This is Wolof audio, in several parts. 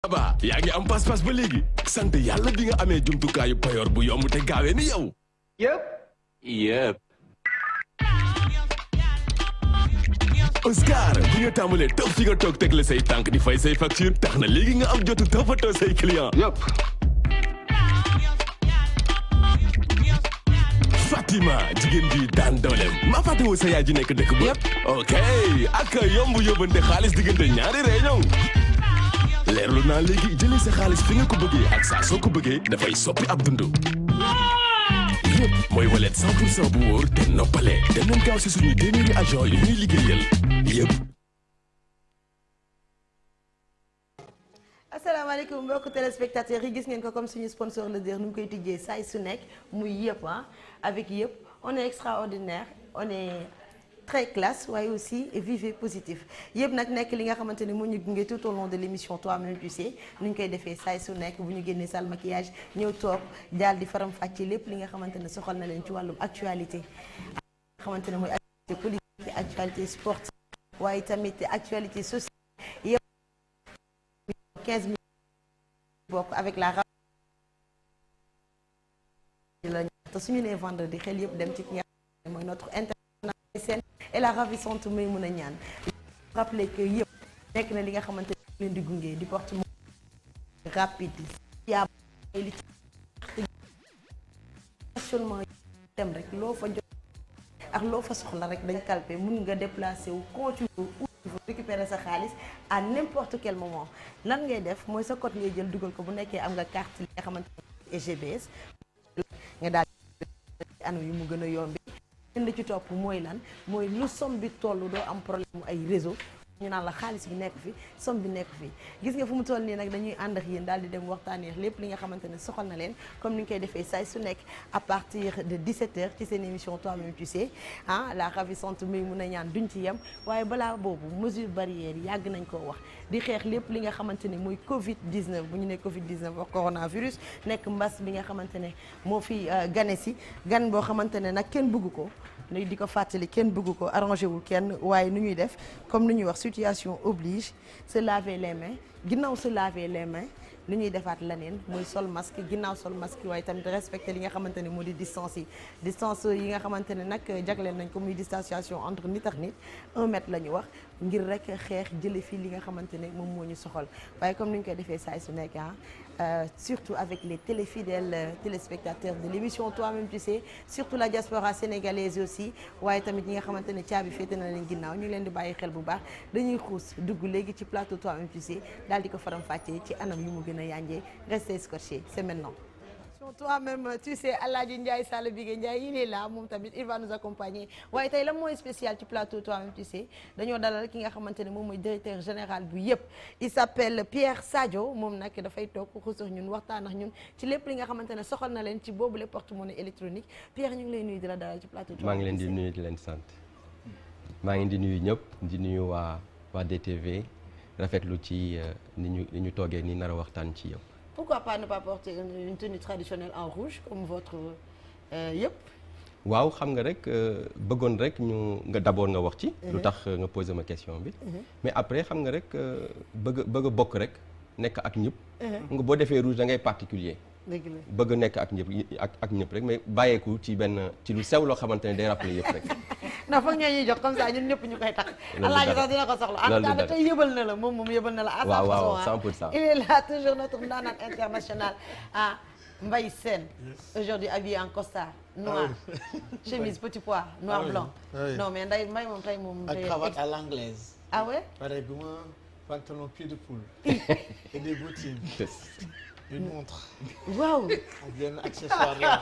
Aba yaa ngi am pas-pas ba léegi sant yàlla bi nga amee jumtukaayu payoor bu yomb te gaawee ni yow. yëpp. Oscar bu ñu tàmbalee toog fi nga toog tegle say tànk di fay say facture tax na léegi nga am jotu toppatoo say client. Fatima jigéen bi daan dooleem maa fàttewoo sa yaay ji nekk dëkk ba. ok ak yomb yóbbante xaalis diggante ñaari réunion. leerlu naa léegi jëlee sa xaalis fi nga ko bëggee ak saa soo ko bëggee dafay soppi ab dundu. yëpp mooy wallet 100% bu wóor te noppale dem leen gaaw si suñu téeméeri agent yu ñuy liggéeyal yëpp. asalaamaaleykum mbokki téléspectateurs yi gis ngeen ko comme suñu sponsor le dire nu mu koy tijjee saay su nekk muy yëpp avec yëpp on est extraordinaire on est très classe waaye aussi vivez positif yëpp nag nekk li nga xamante ni moo ñu gunge tout au long de l'émission toi-même tu sais nu ñu koy defee saay su nekk bu ñu génnee salle maquillage ñëw toog daal di faram fàcce lépp li nga xamante ne soxal na leen ci wàllum actualité nga xamante ne mooy actualité politique actualité sportive waaye tamit actualité sociale yëpp 15 minutes bokk avec la te suñu nee vendredi xel yëpp dem ci ki nga xam ne mooy notre international et la ravissante Maïmouna Niane rappeler que yëpp nekk na li nga xamante ne leen di gunge di porte rapide yaa li ci stationnement dem rek loo fa jot ak loo fa soxla rek dañ calpe mun nga déplacer wu continuer récupérer sa xaalis à n'importe quel moment lan ngay def mooy sa code ngay jël dugal ko bu nekkee am nga carte li nga xamante ne GBS nga daal anam yu mu gën a yombi li ci topp mooy lan mooy lu somme bi toll doo am problème ay réseau ñu naan la xaalis bi nekk fi somme bi nekk fi gis nga fu mu toll nii nag dañuy ànd ak yéen daal di dem waxtaanee lépp li nga xamante ne soxal na leen comme ni ñu koy defee saay su nekk à partir de 17h ci seen émission toi-même tu sais la ravissante Maïmouna Niane duñ ci yem waaye balaa boobu mesure barrière yi yàgg nañ koo wax di xeex lépp li nga xamante ne mooy Covid 19 bu ñu ne Covid 19 wax coronavirus nekk mbas bi nga xamante ne moo fi gane si gan boo xamante ne nag kenn bëgg ko di ko fàttali kenn bëgg ko arrangé wul kenn waaye nu ñuy def comme nu ñuy wax situation oblige se laver les mains ginnaaw se laver les mains li ñuy defaat leneen mooy sol masque ginnaaw sol masque waaye tamit respecté li nga xamante ne moo di distance yi nga xamante ne nag jagleel nañ ko muy distanciation entre nit ak nit 1 mètre la ñu wax ngir rek xeex jële fii li nga xamante ne moom moo ñu soxal waaye comme ni ñu koy defee saay su nekk surtout avec les téléfidèles téléspectateurs de l'émission toi-même tu sais surtout la diaspora sénégalaise aussi waaye tamit ñi nga xamante ne caabi féete na leen ginnaaw ñu leen di bàyyi xel bu baax dañuy xuus dugg léegi ci plateau toi-même tu sais daal di ko faram fàccee ci anam yu mu gën a yànjee restez scotchés c'est maintenant. toi-même tu sais Alaaji Ndiaye Sall Bigué Ndiaye il est là moom tamit il va nous accompagner waaye tey la mooy spécial ci plateau toi-même tu sais dañoo dalal ki nga xamante ne moom mooy directeur général bu yëpp il s'appelle Pierre Sadio moom nag dafay toog xuus ñun waxtaan ak ñun ci lépp li nga xamante ne soxal na leen ci boobu le porte-monnaie électronique Pierre ñu ngi lay nuyu di la dalal ci plateau toi-même. maa ngi leen di nuyu di leen sant maa ngi di nuyu ñëpp di nuyu waa DTV rafetlu ci ni ñu toogee ni nar a waxtaan ci yëpp. Pourquoi pas ne pas porter une tenue traditionnelle en rouge comme votre yëpp. waaw xam nga rek bëggoon rek nga d'abord nga wax ci. lu tax nga posé ma question bi. mais après xam nga rek bëgg a bokk rek nekk ak ñëpp. nga boo defee rouge da ngay particulier. dëgg la bëgg nekk ak ñëpp rek mais bàyyeeku ci lu sew loo xamante ne day rappeler yëpp rek. non foog ñoo ñuy jox comme ça ñun ñëpp ñu koy takk. alaaji sax dina ko soxla en tout cas tey yëbal na la moom yëbal na la. à sa façon 100%. il est là toujours notre ndaanaan international Mbaye Sène aujourd'hui habillé en costard noir chemise petit pois noir blanc. non mais Mbaye moom tey moom. ak cravate à l'anglaise. ah ouais. pareil bi ma pantalon pied de poule. et des bottines. une montre. waaw. ak benn accessoire là.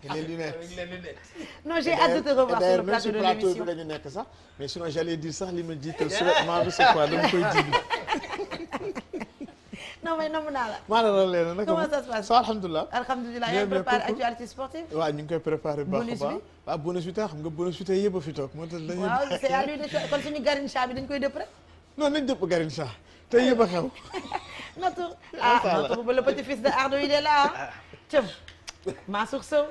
et les lunettes. non j'ai hâte de te revoir sur le plateau de l'émission. bi la ñu nekk sax mais sinon j'allais dire sax li ma jiital survêtement bi c'est quoi dama koy jiitu. non mais namm naa la. maa la doon leen nag. comment ça se passe. alhamdulilah. alhamdulilah yaa ngi préparé actualité sportive. waaw ñu ngi koy préparé bu baax a baax. bonus bi waaw bonus bi xam nga bonus bi tey yëpp a fi toog moo tax dañuy. waaw c'est à lui de kon suñu Garincha bi dañ koy dëpp rek. non nañ dëpp Garincha tey yëpp a xew. notre ba le petit fils de Ardo il est là Thiam Mansour Sow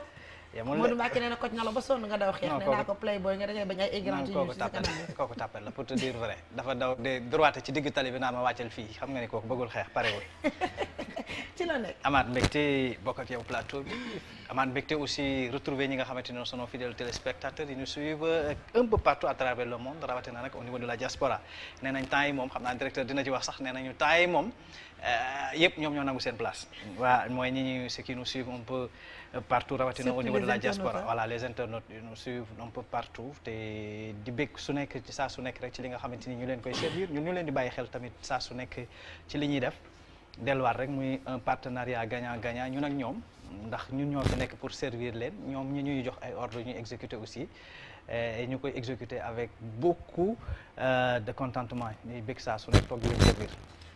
Modou Mbacké nee na koj na la ba sonn nga daw xeex. nee naa ko playboy nga dangay bañ ay égrante yu ci sa kanam bi. kooku tàppal la pour te dire vrai dafa daw de droite ci digg tali bi naan ma wàccal fii xam nga ni kooku bëggul xeex parewul. ci la nekk. amaat mbégte bokk ak yow plateau bi amaat mbégte aussi retrouver ñi nga xamante ne sont fidèles téléspectateurs yi ñu suivent un peu partout à travers le monde rawatina nag au niveau de la diaspora nee nañ temps yi moom xam naa directeur dina ci wax sax nee nañu temps yi moom yëpp ñoom ñoo nangu seen place waa mooy ñi ceux qui nous suivent un peu partout rawatina au niveau de la diaspora voilà les internautes nous suivent un peu partout te di bég su nekk ci saa su nekk rek ci li nga xamante ni ñu leen koy servir ñun ñu leen di bàyyi xel tamit saa su nekk ci li ñuy def delluwaat rek muy un partenariat gagnant-gagnant ñun ak ñoom ndax ñun ñoo fi nekk pour servir leen ñoom ñi ñuy jox ay ordres ñuy exécuter aussi et ñu koy exécuter avec beaucoup de contentement ñuy bég saa su nekk toog di leen servir.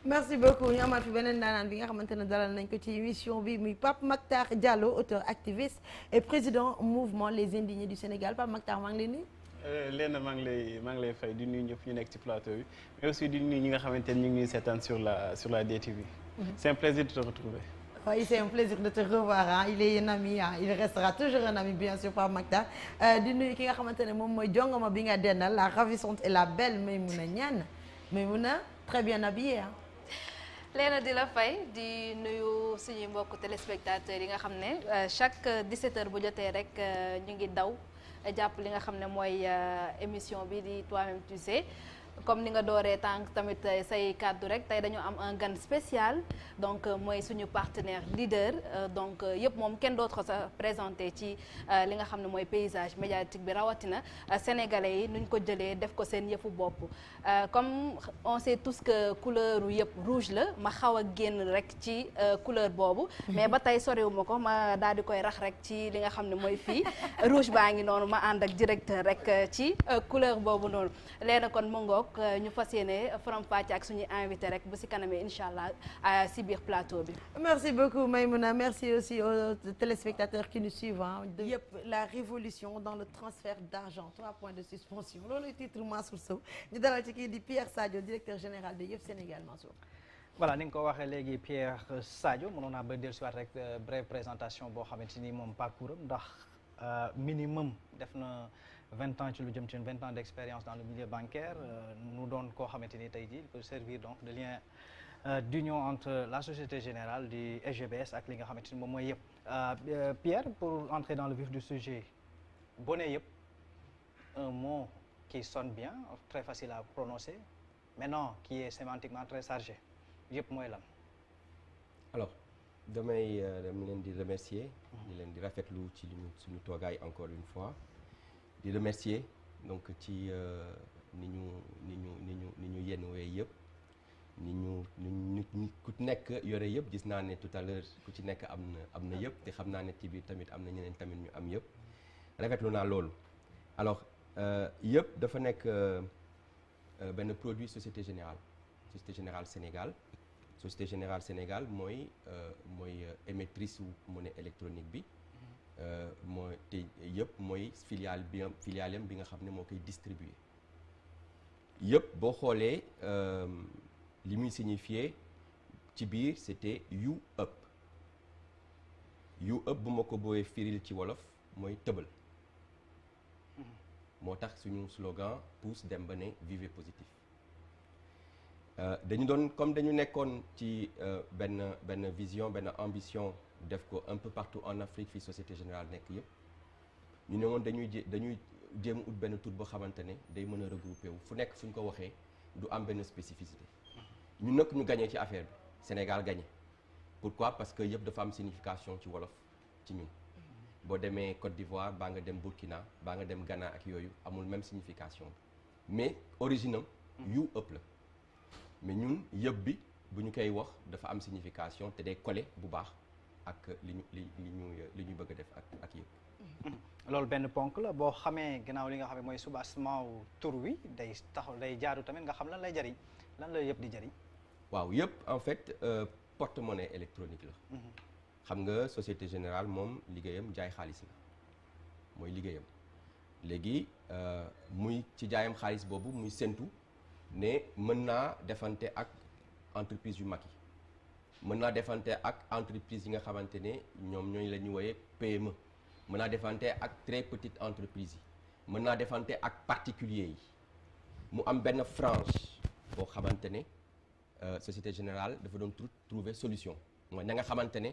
merci beaucoup ñu amaat fi beneen daanaan bi nga xamante ne dalal nañ ko ci émission bi muy Pape Mactar Diallo auteur activiste et président mouvement les indignés du Sénégal Pape Mactar maa ngi lay nuyu. Léna maa ngi lay fay di nuyu ñëpp ñu nekk ci plateau bi mais aussi di nuyu ñi nga xamante ne ñu ngi ñuy seetaan sur la DTV. C'est un plaisir de te retrouver. Oui, c'est un plaisir de te revoir hein. Il est un ami hein. Il restera toujours un ami bien sûr Pape Mactar di nuyu ki nga xamante ne moom mooy jongoma bi nga dennal la ravissante et la belle Maymouna Niane Maymouna très bien habillée hein. Léna di la fay di nuyu suñuy mbokk téléspectateurs yi nga xam ne chaque 17h bu jotee rek ñu ngi daw jàpp li nga xam ne mooy émission bi di toi-même tu sais comme ni nga dooree tànk tamit say kàddu rek tey dañu am un gan spécial donc mooy suñu partenaire leader donc yëpp moom kenn dootu ko sa présenté ci li nga xam ne mooy paysage médiatique bi rawatina sénégalais yi nuñ ko jëlee def ko seen yëfu bopp comme on sait tous que couleur yëpp rouge la ma xaw a génn rek ci couleur boobu mais ba tey soriwuma ko ma daal di koy rax rek ci li nga xam ne mooy fii rouge baa ngi noonu ma ànd ak directeur rek ci couleur boobu noonu leena kon mu ngoog ñu fas yéene faram fàcce ak suñu invité rek bu si kanamee incha allah si biir plateau bi. merci beaucoup Maymouna merci aussi aux téléspectateurs qui nous suivent yëpp la révolution dans le transfert d'argent 3 points de suspension loolu titre Mansour Sow ñu dalal ci kii di Pierre Sadio directeur général de Yëpp Sénégal Mansour. voilà ni nga ko waxee léegi Pierre Sadio mënoon naa ba dellusiwaat rek brève présentation boo xamante ni moom parcours am ndax minimum def na 20 ans ci lu jëm ci 20 ans d'expérience dans le milieu bancaire nu doon koo xamante ni tey jii il peut servir donc de lien d'union entre la Société Générale du SGBS ak li nga xamante ni moom mooy yëpp Pierre pour entrer dans le vif du sujet boo nee yëpp un mot qui sonne bien très facile à prononcer mais non qui est sémantiquement très chargé yëpp mooy lan. alors damay leen di remercier di leen di rafetlu ci li suñu toogaay encore une fois di remercier donc ci ni ñu yenwee yëpp ni ñu ku nekk yore yëpp gis naa ne tout à l'heure ku ci nekk am na yëpp te xam naa ne ci biir tamit am na ñeneen tamit ñu am yëpp rafetlu naa loolu alors yëpp dafa nekk benn produit Société Générale Sénégal Société Générale Sénégal mooy émettrice su monnaie électronique bi mooy te yëpp mooy filiale bi nga xam ne moo koy distribuer yëpp boo xoolee li muy signifier ci biir c'était you up bu ma ko booyee firil ci wolof mooy tëbal moo tax suñu slogan pousse dem ba ne vivez positif dañu nekkoon ci benn vision benn ambition def ko un peu partout en Afrique fii Société Générale nekk yëpp ñu ne woon dañuy jéem ut benn tur boo xamante ne day mën a regrouper wu fu nekk fu ñu ko waxee du am benn spécificité ñu nag ñu gagné ci affaire bi Sénégal gagné pourquoi parce que yëpp dafa am signification ci wolof ci ñun boo demee Côte d'Ivoire baa nga dem Burkina baa nga dem Ghana ak yooyu amul même signification bi mais originam you up la mais ñun yëpp bi bu ñu koy wax dafa am signification te day collé bu baax ak li ñu bëgg a def ak yëpp. loolu benn ponk la boo xamee gannaaw li nga xam ne mooy soubassement wu tur wi day jaaru tamit nga xam lan lay jariñ lan la yëpp di jariñ. waaw yëpp en fait porte-monnaie électronique la. xam nga Société Générale moom liggéeyam jaay xaalis la mooy liggéeyam léegi muy ci jaayam xaalis boobu muy séntu ne mën naa defante ak entreprise yu mag yi mën naa defante ak entreprise yi nga xamante ne ñoom ñooy la ñu wooyee PME mën naa defante ak très petite entreprise yi mën naa defante ak particulier yi mu am benn frange boo xamante ne Société Générale dafa doon trouver solution mooy ña nga xamante ne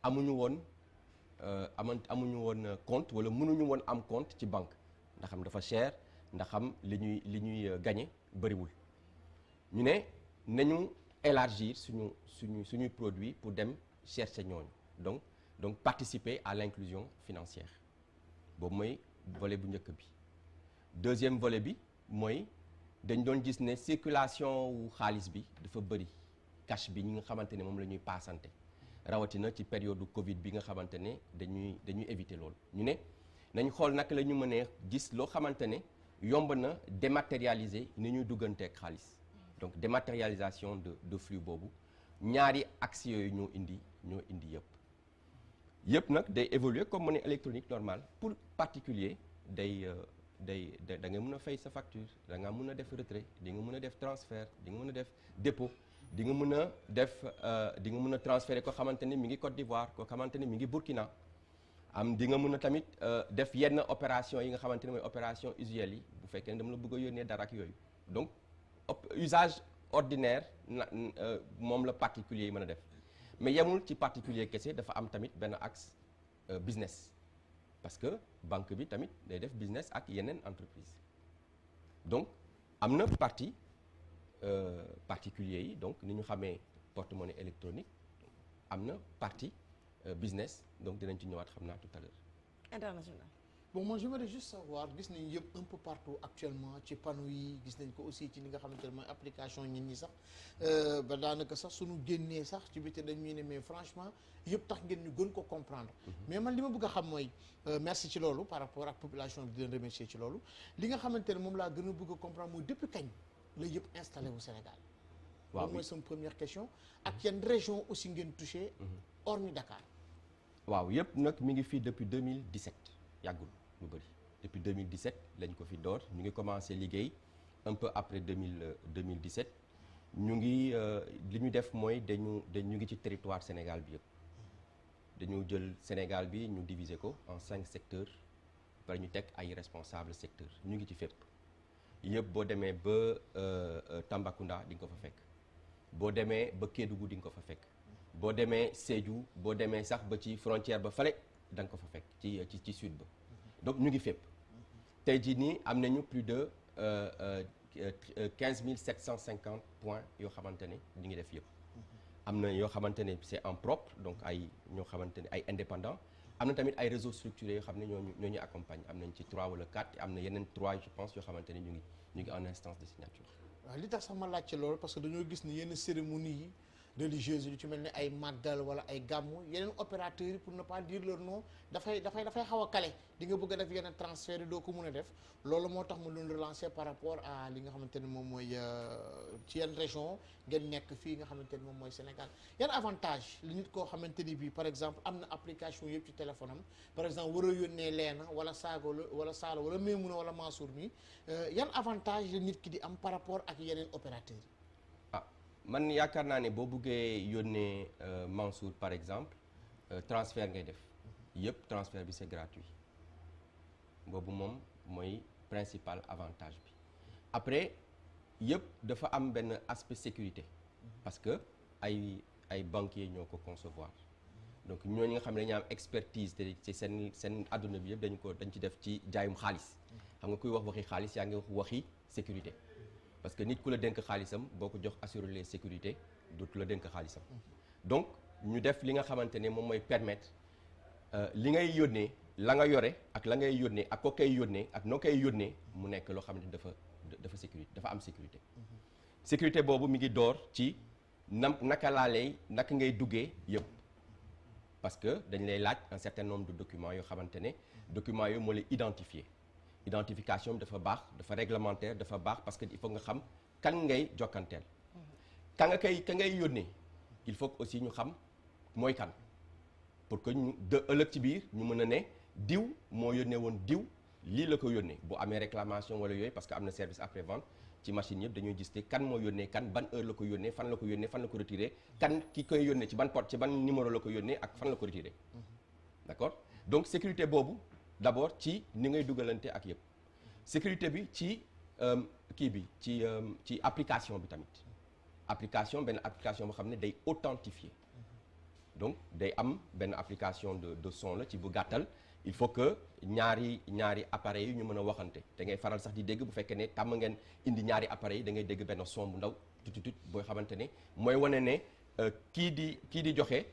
amuñu woon compte wala mënuñu woon am compte ci banque ndax xam dafa cher ndax xam li ñuy gagné bëriwul ñu ne nañu élargir suñuy produit pour dem chercher ñooñu donc participer à l'inclusion financière boobu mooy volet bu njëkk bi. deuxième volet bi mooy dañ doon gis ne circulation wu xaalis bi dafa bëri cash bi ñi nga xamante ne moom la ñuy paasante rawatina ci période Covid bi nga xamante ne dañuy éviter loolu ñu ne nañ xool naka la ñu mënee gis loo xamante ne yomb na dématérialiser ni ñuy dugganteeg xaalis donc dématérialisation de flux boobu ñaari axes yooyu ñoo indi yëpp nag day évoluer comme monnaie électronique normale pour particulier da nga mën a fay sa facture da nga mën a def retrait di nga mën a def transfert di nga mën a def dépôt di nga mën a transférer ko xamante ne mi ngi Côte d'Ivoire ko xamante ne mi ngi Burkina di nga mën a tamit def yenn opération yi nga xamante ne mooy opération usuelle yi bu fekkee ne dama la bëgg a yónnee dara ak yooyu donc usage ordinaire moom la particulier yi mën a def mais yemul ci particulier kese dafa am tamit benn axe business parce que banque bi tamit day def business ak yeneen entreprise donc am na partie particulier yi donc ni ñu xamee porte-monnaie électronique am na partie business donc dinañ ci ñëwaat xam naa tout à l'heure. International. Bon, moi j'aimerais juste savoir gis nañ yëpp un peu partout actuellement ci panneau yi gis nañ ko aussi ci li nga xamante ne mooy application ñit ñi sax ba daanaka sax suñu génnee sax ci biti dañuy ne mais franchement yëpp tax ngeen ñu gën ko comprendre mais man li ma bëgg a xam mooy merci ci loolu par rapport ak population bi di leen remercier ci loolu li nga xamante ne moom laa gën a bëgg a comprendre mooy depuis kañ la yëpp installé wu Sénégal. waaw mooy sama première question ak yan région aussi ngeen touché hormis Dakar. waaw yëpp nag mi ngi fii depuis 2017 yàggul lu bëri depuis 2017 lañ ko fi door ñu ngi commencé liggéey un peu après 2017 ñu ngi li ñu def mooy ñu ngi ci territoire Sénégal bi yëpp dañu jël Sénégal bi ñu diviser ko en 5 secteurs par ñu teg ay responsables secteurs ñu ngi ci fépp yëpp boo demee ba Tambacounda di nga ko fa fekk boo demee ba Kédougou di nga ko fa fekk boo demee Sédhiou boo demee sax ba ci frontière ba fale da nga ko fa fekk ci sud ba donc ñu ngi fépp tey jii nii am nañu plus de 15 750 points yoo xamante ne ñu ngi def yëpp am na yoo xamante ne c'est en propre donc ay ñoo xamante ne ay indépendants am na tamit ay réseaux structurés yoo xam ne ñooñu accompagne am nañ ci 3 wala 4 am na yeneen 3 je pense yoo xamante ne ñu ngi en instance de signature. waaw li tax sax ma laajte loolu parce que dañoo gis ni yenn cérémonie yi religieuses yu ci mel ni ay màggal wala ay gàmmu yeneen opérateurs yi pour ne pas dire leur nom dafay xaw a kale di nga bëgg a def yeneen transfert yi doo ko mën a def loolu moo tax mu doon relancer par rapport à li nga xamante ne moom mooy ci yenn région ngeen nekk fii nga xamante ne moom mooy Sénégal yan avantage li nit koo xamante ni bii par exemple am na application yëpp ci téléphone am par exemple war a yónnee Leena wala Saago wala Saala wala Maymuna wala Mansour mi yan avantage la nit ki di am par rapport ak yeneen opérateurs yi. man yaakaar naa ne boo buggee yónnee Mansour par exemple transfert ngay def yëpp transfert bi c'est gratuit boobu moom mooy principal avantage bi après yëpp dafa am benn aspect sécurité parce que ay banquiers ñoo ko concevoir donc ñooñu nga xam ne dañu am expertise te ci seen adduna bi yëpp dañ ci def ci jaayum xaalis xam nga kuy wax waxi xaalis yaa ngi wax waxi sécurité parce que nit ku la dénk xaalisam boo ko jox assurer les sécurités dootu la dénk xaalisam donc ñu def li nga xamante ne moom mooy permettre li ngay yónnee la nga yore ak la ngay yónnee ak ko koy yónnee ak noo koy yónnee mu nekk loo xam ne dafa sécurité dafa am sécurité sécurité boobu mi ngi door ci naka ngay duggee yëpp parce que dañ lay laaj un certain nombre de documents yoo xamante ne documents yooyu moo lay identifier identification dafa baax dafa réglementaire dafa baax parce que il faut nga xam kan ngay jokkanteel ka ngay yónnee il faut que aussi ñu xam mooy kan pour que ñu ëllëg ci biir ñu mën a ne diw moo yónnee woon diw lii la ko yónnee bu amee réclamation wala yooyu parce que am na service après vente ci machine yëpp dañuy gis te kan moo yónnee kan ban heure la ko yónnee fan la ko yónnee fan la ko retiré kan ki koy yónnee ci ban porte ci ban numéro la ko yónnee ak fan la ko retiré d'accord donc sécurité boobu d'abord ci ni ngay dugalante ak yëpp sécurité bi ci kii bi ci application bi tamit benn application boo xam ne day authentifier donc day am benn application de son la ci bu gàttal il faut que ñaari appareils yi ñu mën a waxante da ngay faral sax di dégg bu fekkee ne tàmm ngeen indi ñaari appareils yi da ngay dégg benn son bu ndaw tututut booy xamante ne mooy wane ne kii di joxe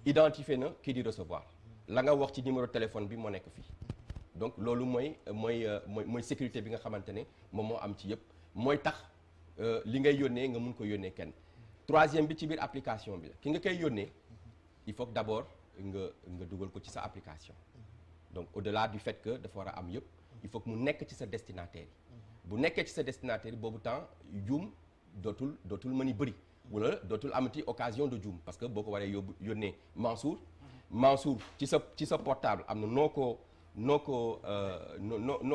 identifié na kii di recevoir la nga wax ci numéro téléphone bi moo nekk fii donc loolu mooy sécurité bi nga xamante ne moom moo am ci yëpp mooy tax li ngay yónnee nga mun ko yónnee kenn troisième bi ci biir application bi la ki nga koy yónnee il faut que d'abord nga dugal ko ci sa application donc au-delà du fait que dafa war a am yëpp il faut que mu nekk ci sa destinataire yi bu nekkee ci sa destinataire yi boobu temps juum dootul mën a bëri wala dootul amati occasion de juum parce que boo ko waree yónnee Mansour ci sa portable am na noo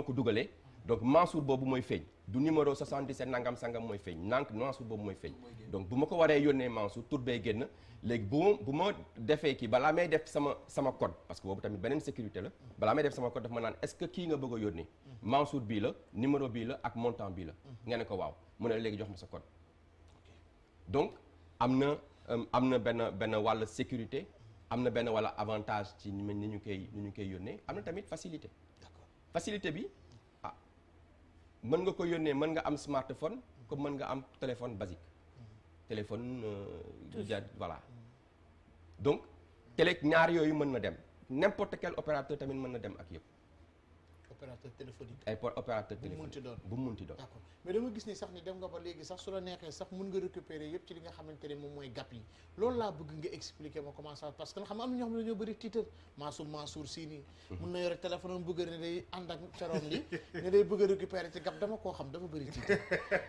ko dugalee donc Mansour boobu mooy feeñ du numéro 77 nangam sangam mooy feeñ Mansour boobu mooy feeñ donc bu ma ko waree yónnee Mansour tur bee génn léegi bu ma defee kii balaa may def sama code parce que boobu tamit beneen sécurité la balaa may def sama code daf ma naan est-ce que kii nga bëgg a yónnee Mansour bii la numéro bii la ak montant bii la nga ne ko waaw mu ne léegi jox ma sa code donc am na benn wàll sécurité am na benn wàll avantage ci ni ñu koy yónnee am na tamit facilité facilité bi mën nga ko yónnee mën nga am smartphone comme mën nga am téléphone basique téléphone voilà donc ñaar yooyu mën na dem n'importe quel opérateur tamit mën na dem ak yëpp opérateur téléphonique ay opérateur téléphonique bu mu munti doon d'accord mais dama gis ni sax ni dem nga ba léegi sax su la neexee sax mun nga récupérer yëpp ci li nga xamante ne moom mooy gàpp yi loolu laa bëgg nga expliquer ma comment ça parce que xam nga am na ñoo xam ne dañoo bëri tiitar Mansour sii nii mun na yore téléphone am bëgg ne day ànd ak caroom li ne day bëgg a récupérer ci gàpp dama koo xam dafa bëri tiitar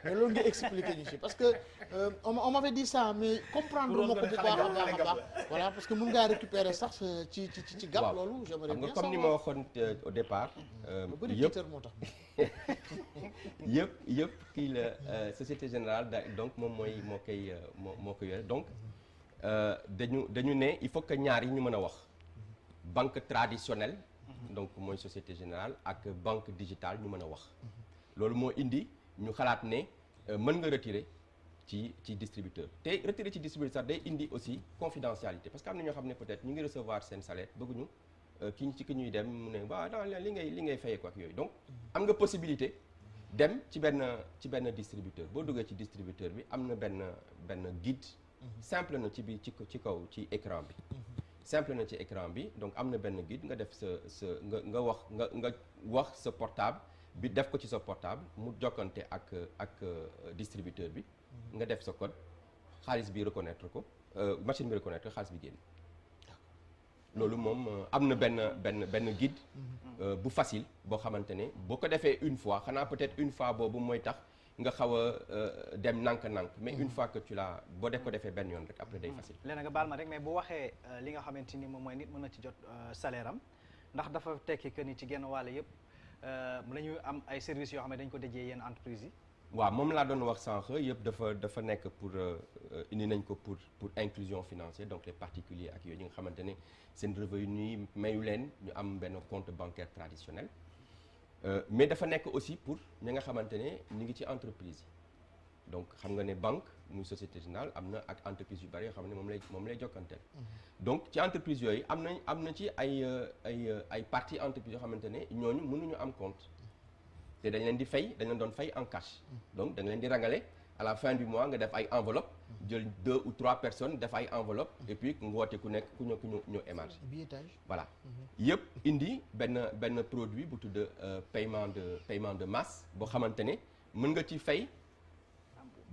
mais loolu nga expliquer ñu ci parce que on m'avait dit ça mais comprendre ma ko bu baax a baax voilà parce que mun ngaa récupérer sax ci gàpp loolu j'aimerais bien comme ni ma waxoon au départ yëpp kii la Société Générale donc moom moo ko yore donc dañu ne il faut que ñaar yi ñu mën a wax banque traditionnelle donc mooy Société Générale ak banque digitale ñu mën a wax loolu moo indi ñu xalaat ne mën nga retirer ci distributeur te retirer ci distributeur sax day indi aussi confidentialité parce que am na ñoo xam ne peut-être ñu ngi recevoir seen salaire bëgguñu ki ñuy dem mu ne waaw non li ngay fayee ko ak yooyu donc am nga possibilité dem ci benn distributeur boo duggee ci distributeur bi am na benn guide simple na ci kaw ci écran bi simple na ci écran bi donc am na benn guide nga def nga wax sa portable bi def ko ci sa portable mu jokkante ak distributeur bi nga def sa code xaalis bi reconnaître ko machine bi reconnaître xaalis bi génn loolu moom am na benn guide bu facile boo xamante ne boo ko defee une fois xanaa peut-être une fois boobu mooy tax nga xaw a dem nànk-nànk mais une fois que boo ko defee benn yoon rek après day facile. léegi nga baal ma rek mais bu waxee li nga xamante ni moom mooy nit mën na ci jot salaire am ndax dafa tekki que ni ci genn wàll yëpp la ñuy am ay services yoo xam ne dañ ko déjee yenn entreprises yi. waaw moom laa doon wax sànq yëpp dafa nekk pour indi nañ ko pour inclusion financière donc les particuliers ak yooyu ñi nga xamante ne seen revenu yi mayu leen ñu am benn compte bancaire traditionnel mais dafa nekk aussi pour ñi nga xamante ne ñu ngi ci entreprise yi donc xam nga ne banque muy Société Générale am na ak entreprise yu bari yoo xam ne moom lay jokkanteel donc ci entreprise yooyu am na ci ay parties entreprise yoo xamante ne ñooñu mënuñu am compte te dañ leen doon fay en cash donc da nga leen di rangale à la fin du mois nga def ay enveloppe jël 2 ou 3 personnes def ay enveloppe et puis nga woote ku nekk ku ñu émarger voilà yëpp indi benn produit bu tudd paiement de masse boo xamante ne mën nga ci fay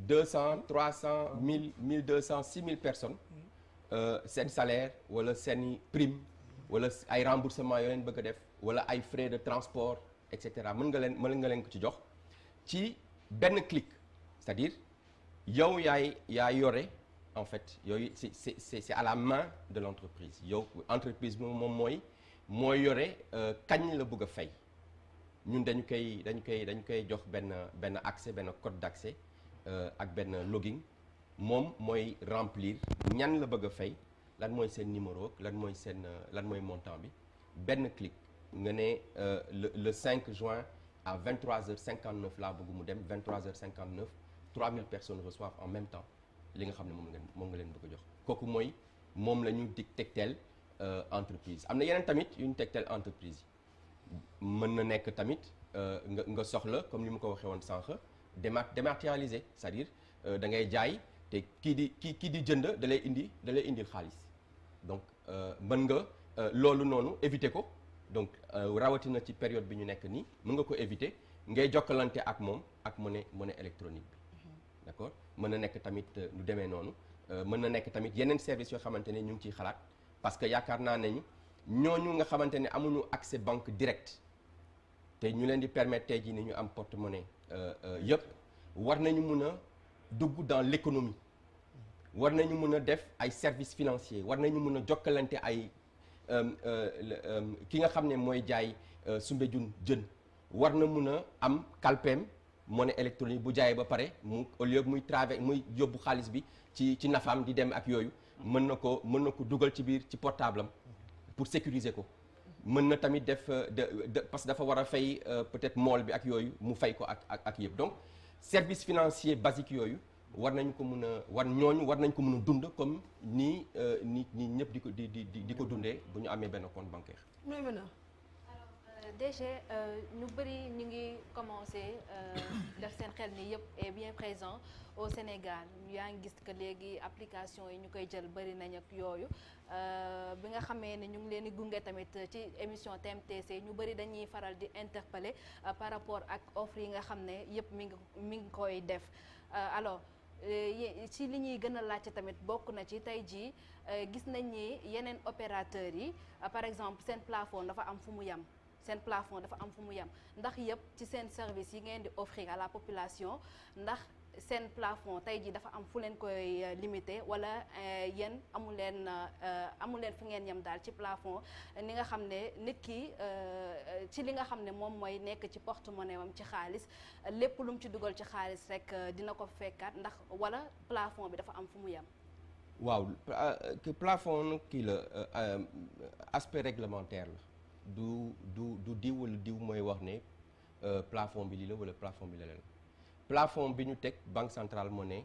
200 300 1000 1200 6000 personnes seen salaire wala seen prime wala ay remboursement yoo leen bëgg a def wala ay frais de transport et cetera mën nga leen ko ci jox ci benn clic c'est-à-dire yow yaay yore en fait yooyu c'est à la main de l'entreprise yow entreprise bi moom mooy yore kañ la bëgg a fay ñun dañu koy jox benn accès benn code d'accès ak benn login moom mooy remplir ñan la bëgg a fay lan mooy seen numéro lan mooy montant bi benn clic nga ne le 5 juin à 23h59 laa bëgg mu dem 23h59 3000 personnes reçoivent en même temps li nga xam ne moom nga leen bëgg a jox kooku mooy moom la ñu dig tegteel entreprise am na yeneen tamit yu ñu tegteel entreprise yi mën na nekk tamit nga soxla comme ni mu ko waxee woon sànq dématérialisé c'est-à-dire da ngay jaay te kii di jënd da lay indil xaalis donc mën nga loolu noonu éviter ko donc rawatina ci période bi ñu nekk nii mën nga ko éviter ngay jokkalante ak moom ak monnaie électronique bi d'accord mën na nekk tamit lu demee noonu mën na nekk tamit yeneen services yoo xamante ne ñu ngi ciy xalaat parce que yaakaar naa ne ñooñu nga xamante ne amuñu accès banque direct te ñu leen di permettre tey jii ni ñu am porte-monnaie yëpp war nañu mun a dugg dans l'économie war nañu mun a def ay services financiers war nañu mun a jokkalante ay ki nga xam ne mooy jaay Soumbédioune jën war na mun a am kalpeem monnaie électronique bu jaayee ba pare mu au lieu muy yóbbu xaalis bi ci nafaam di dem ak yooyu mën na ko dugal ci biir ci portable am pour sécuriser ko mën na tamit def parce que dafa war a fay peut-être mool bi ak yooyu mu fay ko ak yëpp donc service financier basique yooyu war nañ ko mun a dund comme nii ñëpp di ko dundee bu ñu amee benn compte bancaire. DG ñu bëri ñu ngi commencé def seen xel ni yëpp est bien présent au Sénégal yaa ngi gis que léegi application yi ñu koy jël bëri nañ ak yooyu bi nga xamee ne ñu ngi leen di gunge tamit ci émission TMTC ñu bëri dañuy faral di interpeller par rapport ak offre yi nga xam ne yëpp mi ngi koy def alors ci li ñuy gën a laajte tamit bokk na ci tey jii gis nañ ni yeneen opérateurs yi par exemple seen plafond dafa am fu mu yem. ndax yëpp ci seen service yi ngeen di offrir à la population ndax seen plafond tey jii dafa am fu leen koy limité wala yéen amu leen fi ngeen yem daal ci plafond ni nga xam ne nit ki ci li nga xam ne moom mooy nekk ci porte-monnaie am ci xaalis lépp lu mu ci dugal ci xaalis rek dina ko fekkaat ndax wala plafond bi dafa am fu mu yem. waaw plafond kii la aspect réglementaire la. du diw wala diw mooy wax ne plafond bi lii la wala plafond bi la leen plafond bi ñu teg banque centrale moo ne